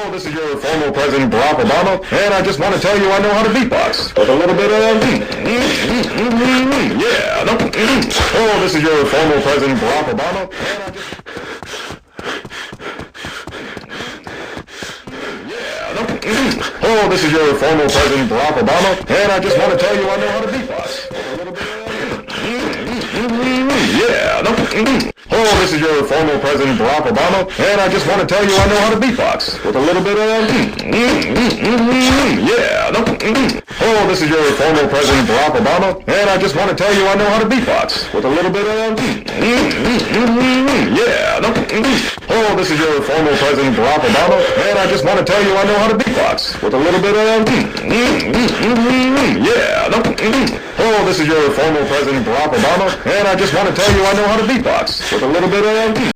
Hello, this is your former President Barack Obama, and I just want to tell you I know how to beatbox with a little bit of yeah. No. Hello, this is your former President Barack Obama, and I just yeah. No. Hello, this is your former President Barack Obama, and I just want to tell you I know how to beatbox with a little bit of yeah. No. Hello, this is your former President Barack Obama, and I just want to tell you I know how to beatbox with a little bit of yeah. No. Hello, this is your former President Barack Obama, and I just want to tell you I know how to beatbox with a little bit of yeah. No. Hello, this is your former President Barack Obama, and I just want to tell you I know how to beatbox with a little bit of yeah. No. Hello, this is your former President Barack Obama, and I just want to tell you I know how to beatbox with a little bit of